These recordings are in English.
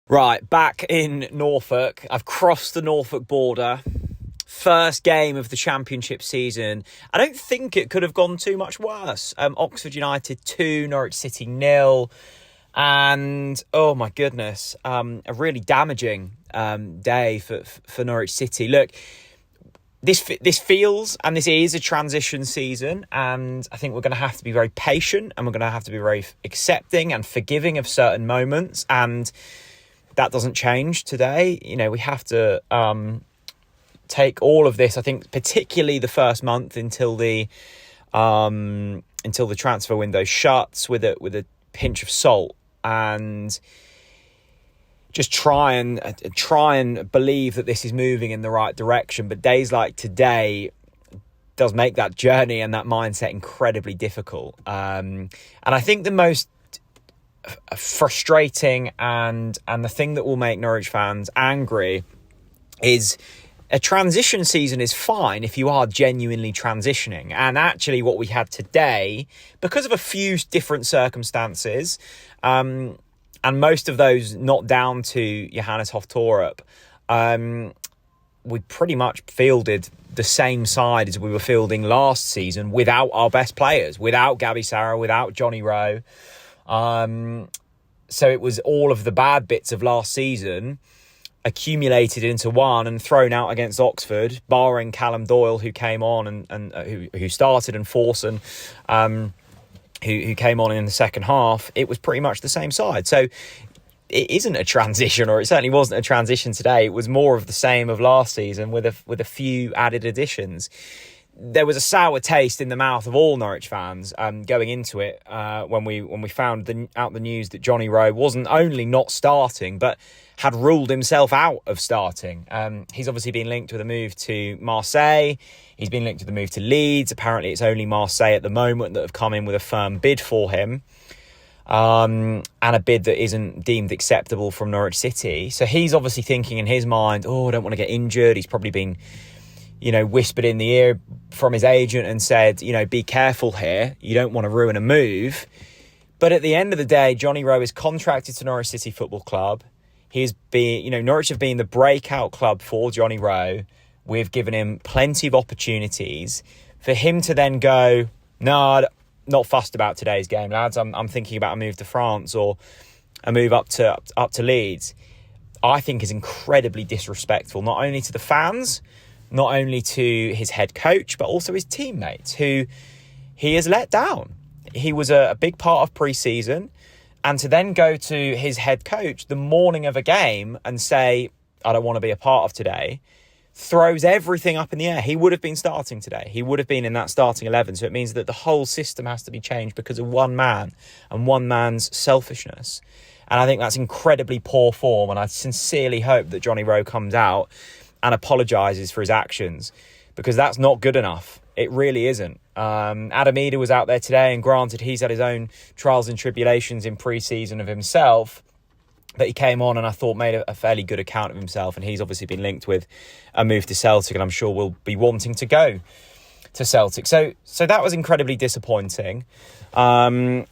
Right, back in Norfolk. I've crossed the Norfolk border. First game of the championship season. I don't think it could have gone too much worse. Oxford United 2, Norwich City 0. And, oh my goodness, a really damaging day for Norwich City. Look, this feels, and this is a transition season, and I think we're going to have to be very patient, and we're going to have to be very accepting and forgiving of certain moments, and that doesn't change today. You know, we have to take all of this, I think, particularly the first month until the transfer window shuts, with a pinch of salt, and just try and believe that this is moving in the right direction. But days like today does make that journey and that mindset incredibly difficult. And I think the most frustrating and the thing that will make Norwich fans angry is a transition season is fine if you are genuinely transitioning. And actually what we had today, because of a few different circumstances, and most of those not down to Johannes Hoftorup, we pretty much fielded the same side as we were fielding last season without our best players, without Gabby Sarah, without Jonny Rowe. So it was all of the bad bits of last season accumulated into one and thrown out against Oxford, barring Callum Doyle, who came on and who started, and Forson, who came on in the second half. It was pretty much the same side. So it isn't a transition, or it certainly wasn't a transition today. It was more of the same of last season with a few added additions. There was a sour taste in the mouth of all Norwich fans going into it when we found out the news that Jonny Rowe wasn't only not starting, but had ruled himself out of starting. He's obviously been linked with a move to Marseille. He's been linked with a move to Leeds. Apparently it's only Marseille at the moment that have come in with a firm bid for him, and a bid that isn't deemed acceptable from Norwich City. So he's obviously thinking in his mind, I don't want to get injured. He's probably been whispered in the ear from his agent and said, be careful here. You don't want to ruin a move. But at the end of the day, Jonny Rowe is contracted to Norwich City Football Club. Norwich have been the breakout club for Jonny Rowe. We've given him plenty of opportunities. For him to then go, no, not fussed about today's game, lads. I'm thinking about a move to France or a move up to Leeds, I think is incredibly disrespectful, not only to the fans, not only to his head coach, but also his teammates, who he has let down. He was a big part of pre-season, and to then go to his head coach the morning of a game and say, I don't want to be a part of today, throws everything up in the air. He would have been starting today. He would have been in that starting 11. So it means that the whole system has to be changed because of one man and one man's selfishness. And I think that's incredibly poor form. And I sincerely hope that Jonny Rowe comes out and apologises for his actions, because that's not good enough. It really isn't. Adam Eder was out there today, and granted, he's had his own trials and tribulations in pre-season of himself, but he came on and I thought made a fairly good account of himself, and he's obviously been linked with a move to Celtic, and I'm sure will be wanting to go to Celtic. So that was incredibly disappointing. But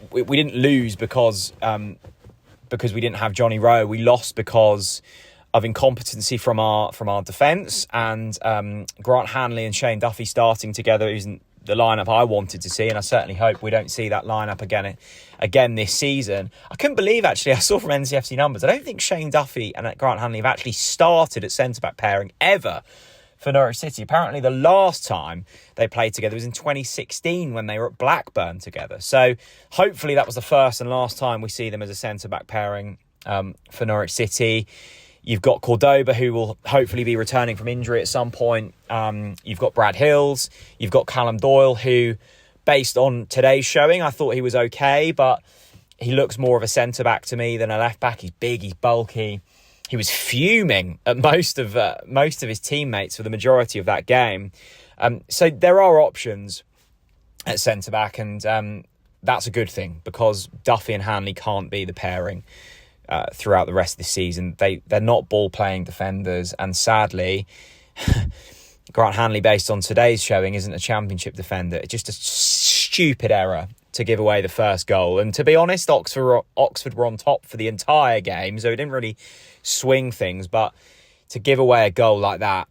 we didn't lose because we didn't have Jonny Rowe. We lost because of incompetency from our defence, and Grant Hanley and Shane Duffy starting together isn't the lineup I wanted to see, and I certainly hope we don't see that lineup again this season. I couldn't believe, actually, I saw from NCFC numbers, I don't think Shane Duffy and Grant Hanley have actually started at centre-back pairing ever for Norwich City. Apparently the last time they played together was in 2016 when they were at Blackburn together. So hopefully that was the first and last time we see them as a centre-back pairing for Norwich City. You've got Cordoba, who will hopefully be returning from injury at some point. You've got Brad Hills. You've got Callum Doyle, who, based on today's showing, I thought he was okay, but he looks more of a centre-back to me than a left-back. He's big, he's bulky. He was fuming at most of his teammates for the majority of that game. So there are options at centre-back, and that's a good thing, because Duffy and Hanley can't be the pairing throughout the rest of the season. They're not ball-playing defenders, and sadly, Grant Hanley, based on today's showing, isn't a championship defender. It's just a stupid error to give away the first goal. And to be honest, Oxford were on top for the entire game, so it didn't really swing things. But to give away a goal like that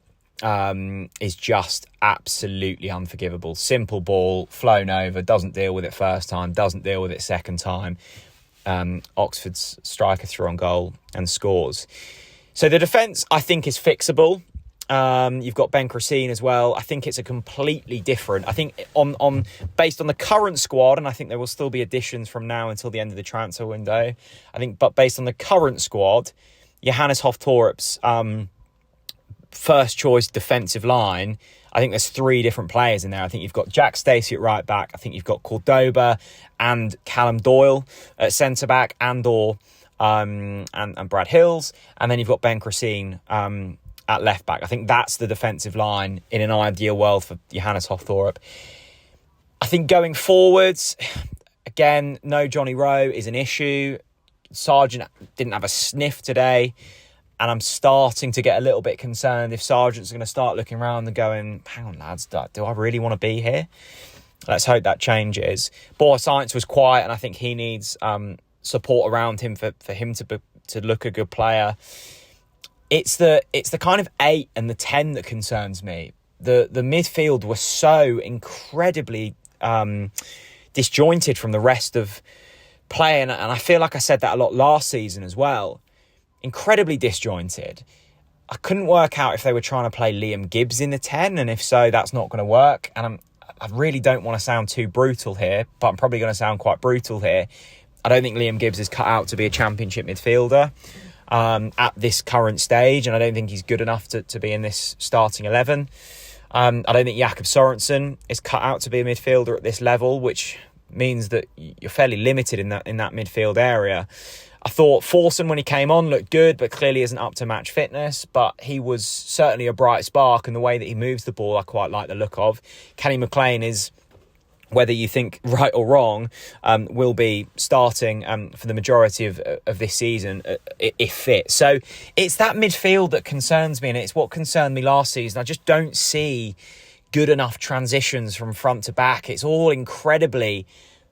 is just absolutely unforgivable. Simple ball, flown over, doesn't deal with it first time, doesn't deal with it second time. Oxford's striker threw on goal and scores. So the defence, I think, is fixable. You've got Ben Cressine as well. I think it's a completely different. I think on based on the current squad, and I think there will still be additions from now until the end of the transfer window. But based on the current squad, Johannes Hoff-Torup's first choice defensive line, I think there's 3 different players in there. I think you've got Jack Stacey at right back. I think you've got Cordoba and Callum Doyle at centre back, and Brad Hills, and then you've got Ben Cressine at left back. I think that's the defensive line in an ideal world for Johannes Hoff-Thorup. I think going forwards, again, no Jonny Rowe is an issue. Sargent didn't have a sniff today, and I'm starting to get a little bit concerned if Sargent's going to start looking around and going, hang on lads, do I really want to be here? Let's hope that changes. Boa Science was quiet, and I think he needs support around him for him to look a good player. It's the kind of 8 and the 10 that concerns me. The midfield was so incredibly disjointed from the rest of play, and I feel like I said that a lot last season as well. Incredibly disjointed. I couldn't work out if they were trying to play Liam Gibbs in the 10, and if so, that's not going to work. And I really don't want to sound too brutal here, but I'm probably going to sound quite brutal here. I don't think Liam Gibbs is cut out to be a championship midfielder at this current stage, and I don't think he's good enough to be in this starting 11. I don't think Jakob Sorensen is cut out to be a midfielder at this level, which means that you're fairly limited in that midfield area. I thought Forson, when he came on, looked good, but clearly isn't up to match fitness. But he was certainly a bright spark, and the way that he moves the ball, I quite like the look of. Kenny McLean is, whether you think right or wrong, will be starting for the majority of this season if fit. So it's that midfield that concerns me, and it's what concerned me last season. I just don't see good enough transitions from front to back. It's all incredibly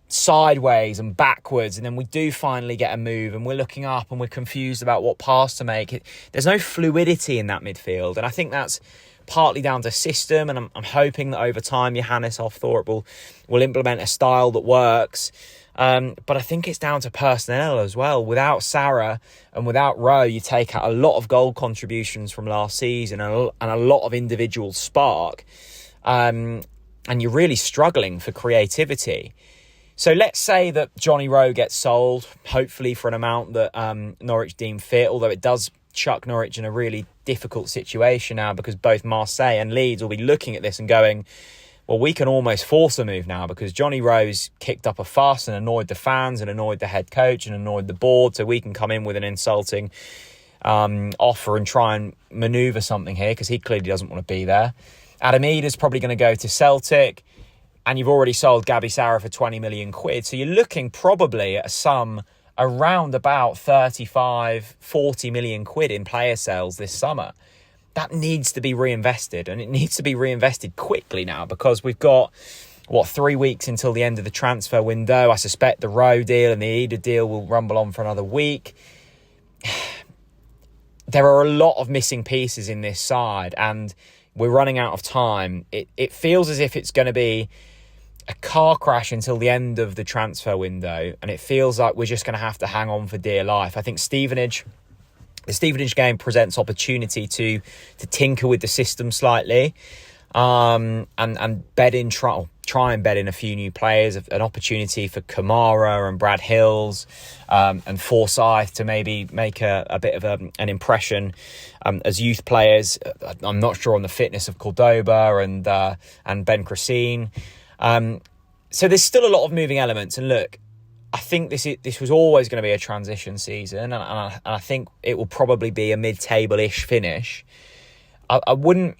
sideways and backwards, and then we do finally get a move and we're looking up and we're confused about what pass to make. There's no fluidity in that midfield, and I think that's partly down to system, and I'm hoping that over time Johannes Hoff-Thorup will implement a style that works, but I think it's down to personnel as well. Without Sarah and without Rowe, you take out a lot of goal contributions from last season and a lot of individual spark, and you're really struggling for creativity. So let's say that Jonny Rowe gets sold, hopefully for an amount that Norwich deem fit, although it does chuck Norwich in a really difficult situation now, because both Marseille and Leeds will be looking at this and going, well, we can almost force a move now because Jonny Rowe's kicked up a fuss and annoyed the fans and annoyed the head coach and annoyed the board, so we can come in with an insulting offer and try and manoeuvre something here because he clearly doesn't want to be there. Adam Ida's probably going to go to Celtic, and you've already sold Gabby Sarah for 20 million quid. So you're looking probably at a sum around about 35, 40 million quid in player sales this summer. That needs to be reinvested, and it needs to be reinvested quickly now because we've got, 3 weeks until the end of the transfer window. I suspect the Rowe deal and the Ida deal will rumble on for another week. There are a lot of missing pieces in this side, and we're running out of time. It feels as if it's going to be a car crash until the end of the transfer window, and it feels like we're just going to have to hang on for dear life. I think the Stevenage game presents opportunity to tinker with the system slightly, and bed in try and bed in a few new players, an opportunity for Kamara and Brad Hills and Forsyth to maybe make a bit of an impression as youth players. I'm not sure on the fitness of Cordoba and Ben Cressine. So there's still a lot of moving elements, and look, I think this was always going to be a transition season, and I think it will probably be a mid-table-ish finish. I wouldn't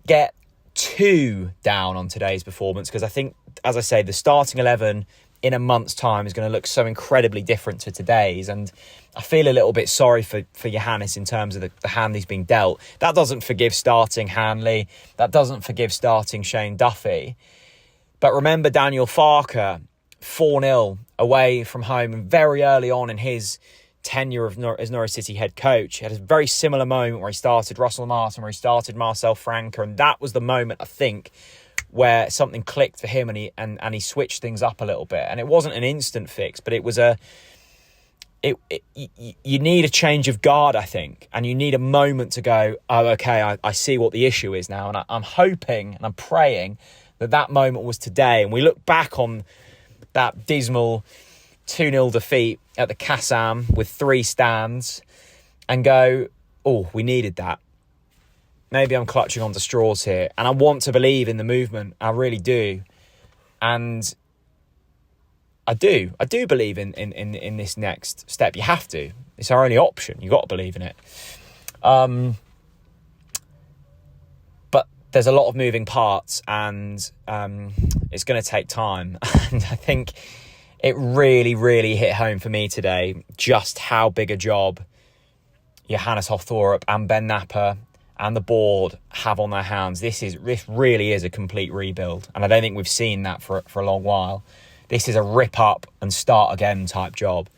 get too down on today's performance because I think, as I say, the starting 11 in a month's time is going to look so incredibly different to today's, and I feel a little bit sorry for Johannes in terms of the hand he's being dealt. That doesn't forgive starting Hanley. That doesn't forgive starting Shane Duffy. But remember Daniel Farker, 4-0 away from home, and very early on in his tenure as Norwich City head coach, he had a very similar moment where he started Russell Martin, where he started Marcel Franca, and that was the moment, I think, where something clicked for him, and he switched things up a little bit. And it wasn't an instant fix, but it was you need a change of guard, I think, and you need a moment to go, oh, okay, I see what the issue is now. And I'm hoping and I'm praying that moment was today. And we look back on that dismal 2-0 defeat at the Kassam with 3 stands and go, oh, we needed that. Maybe I'm clutching onto straws here. And I want to believe in the movement. I really do. And I do believe in this next step. You have to. It's our only option. You've got to believe in it. But there's a lot of moving parts, and it's going to take time. And I think it really, really hit home for me today just how big a job Johannes Hofthorup and Ben Napper and the board have on their hands. This really is a complete rebuild, and I don't think we've seen that for a long while. This is a rip up and start again type job,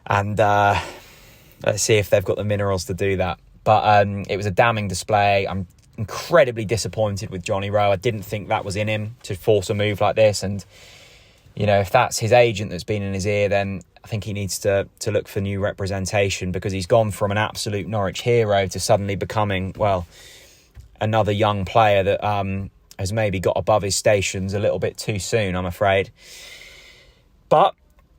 and let's see if they've got the minerals to do that. But it was a damning display. I'm incredibly disappointed with Jonny Rowe. I didn't think that was in him to force a move like this, and you know, if that's his agent that's been in his ear, then I think he needs to look for new representation, because he's gone from an absolute Norwich hero to suddenly becoming, well, another young player that has maybe got above his stations a little bit too soon, I'm afraid. But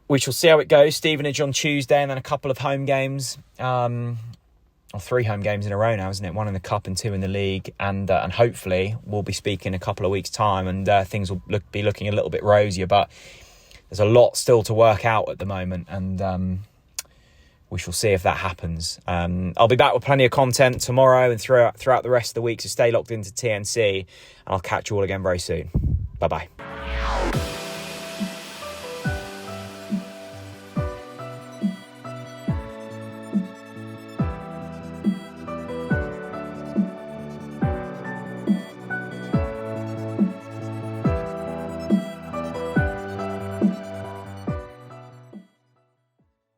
we shall see how it goes. Stevenage on Tuesday, and then a couple of home games, or 3 home games in a row now, isn't it? 1 in the Cup and 2 in the league, and hopefully we'll be speaking in a couple of weeks' time, and things will be looking a little bit rosier. But there's a lot still to work out at the moment, and we shall see if that happens. I'll be back with plenty of content tomorrow and throughout the rest of the week, so stay locked into TNC, and I'll catch you all again very soon. Bye-bye.